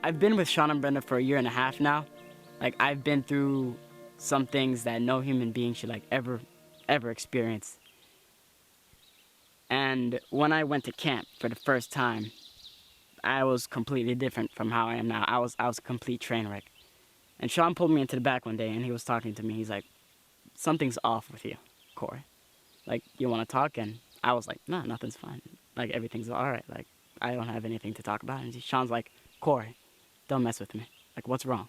I've been with Sean and Brenda for 1.5 years now. Like, I've been through some things that no human being should like ever experience. And when I went to camp for the first time, I was completely different from how I am now. I was a complete train wreck. And Sean pulled me into the back one day and he was talking to me. He's like, "Something's off with you, Corey. Like, you want to talk?" And I was like, "No, nothing's fine. Like, everything's all right. Like, I don't have anything to talk about." And Sean's like, "Corey, don't mess with me. Like, what's wrong?"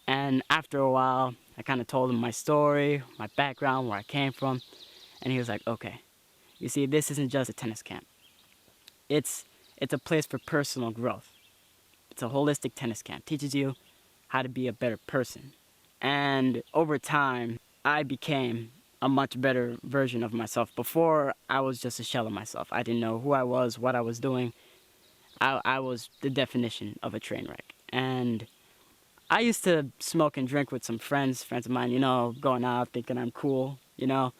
And after a while, I kind of told him my story, my background, where I came from. And he was like, "Okay, you see, this isn't just a tennis camp. It's a place for personal growth. It's a holistic tennis camp. Teaches you how to be a better person." And over time, I became a much better version of myself. Before, I was just a shell of myself. I didn't know who I was, what I was doing. I was the definition of a train wreck. And I used to smoke and drink with some friends of mine, you know, going out thinking I'm cool, you know,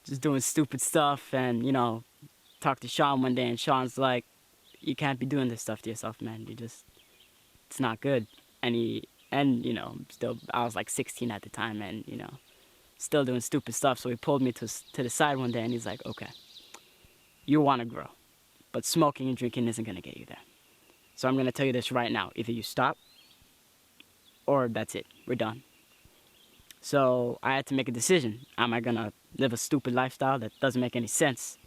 just doing stupid stuff. And, you know, talked to Sean one day and Sean's like, "You can't be doing this stuff to yourself, man. It's not good." And you know, still, I was like 16 at the time and, you know, still doing stupid stuff. So he pulled me to the side one day and he's like, "Okay, you want to grow, but smoking and drinking isn't going to get you there. So I'm going to tell you this right now. Either you stop or that's it. We're done." So I had to make a decision. Am I going to live a stupid lifestyle that doesn't make any sense?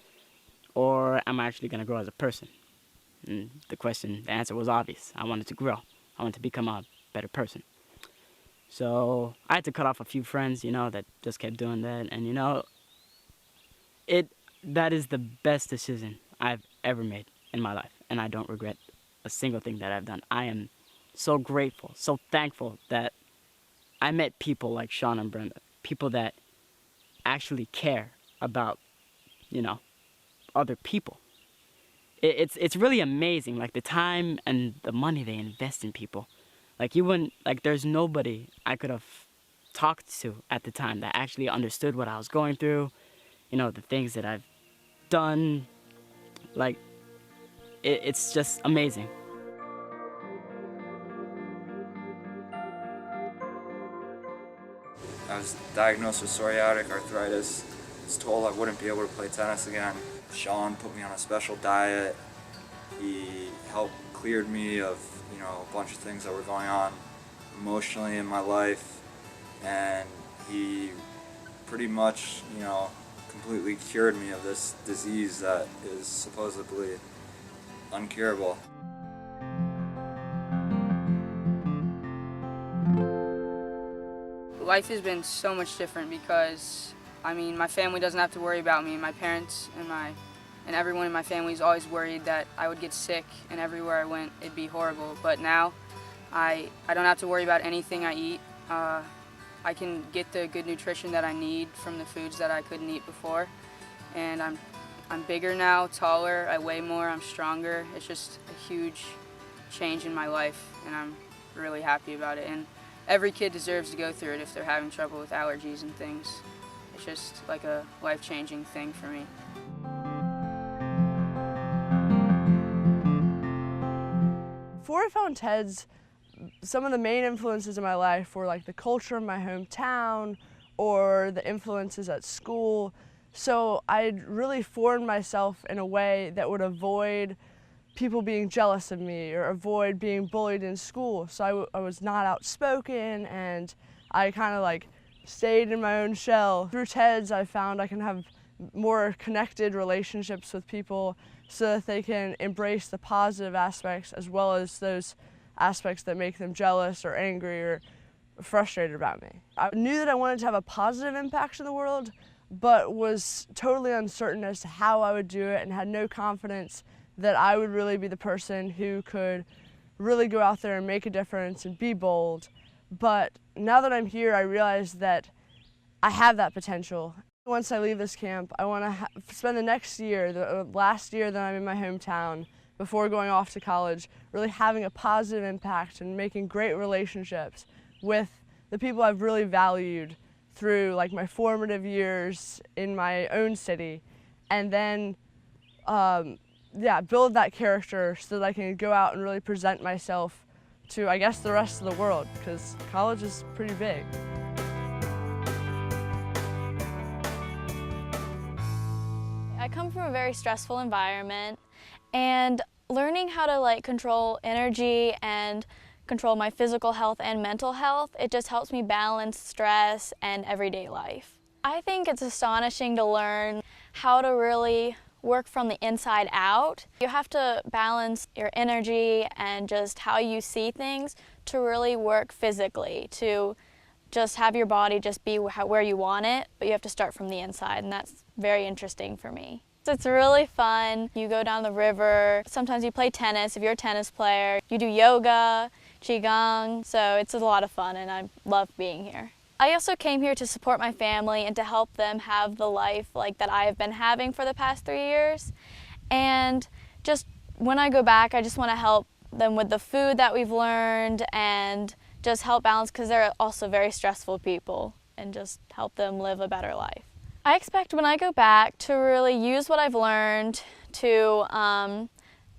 Or am I actually going to grow as a person? And the answer was obvious. I wanted to grow. I wanted to become a better person. So I had to cut off a few friends, you know, that just kept doing that. And, you know, that is the best decision I've ever made in my life. And I don't regret a single thing that I've done. I am so grateful, so thankful that I met people like Sean and Brenda, people that actually care about, you know, other people. It's really amazing, like the time and the money they invest in people. Like, there's nobody I could have talked to at the time that actually understood what I was going through, you know, the things that I've done. Like, it's just amazing. I was diagnosed with psoriatic arthritis. I was told I wouldn't be able to play tennis again. Sean put me on a special diet. He helped cleared me of, you know, a bunch of things that were going on emotionally in my life, and he pretty much, you know, completely cured me of this disease that is supposedly uncurable. Life has been so much different because, I mean, my family doesn't have to worry about me. My parents and everyone in my family is always worried that I would get sick, and everywhere I went it'd be horrible. But now I don't have to worry about anything I eat. I can get the good nutrition that I need from the foods that I couldn't eat before. And I'm bigger now, taller, I weigh more, I'm stronger. It's just a huge change in my life, and I'm really happy about it. And every kid deserves to go through it if they're having trouble with allergies and things. It's just like a life-changing thing for me. Before I found TEDS, some of the main influences in my life were like the culture of my hometown or the influences at school. So I'd really formed myself in a way that would avoid people being jealous of me or avoid being bullied in school. So I was not outspoken, and I kind of like stayed in my own shell. Through TEDS, I found I can have more connected relationships with people so that they can embrace the positive aspects as well as those aspects that make them jealous or angry or frustrated about me. I knew that I wanted to have a positive impact in the world, but was totally uncertain as to how I would do it and had no confidence that I would really be the person who could really go out there and make a difference and be bold. But now that I'm here, I realize that I have that potential. Once I leave this camp, I want to spend the next year, the last year that I'm in my hometown, before going off to college, really having a positive impact and making great relationships with the people I've really valued through like my formative years in my own city, and then build that character so that I can go out and really present myself to, I guess, the rest of the world, because college is pretty big. I come from a very stressful environment, and learning how to control energy and control my physical health and mental health, it just helps me balance stress and everyday life. I think it's astonishing to learn how to really work from the inside out. You have to balance your energy and just how you see things to really work physically, to just have your body just be where you want it, but you have to start from the inside, and that's very interesting for me. It's really fun. You go down the river, sometimes you play tennis if you're a tennis player, you do yoga, qigong, so it's a lot of fun and I love being here. I also came here to support my family and to help them have the life that I have been having for the past 3 years. And just when I go back, I just want to help them with the food that we've learned and just help balance, because they're also very stressful people, and just help them live a better life. I expect when I go back to really use what I've learned to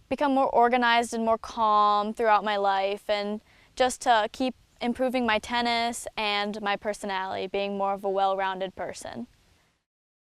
become more organized and more calm throughout my life, and just to keep improving my tennis and my personality, being more of a well-rounded person.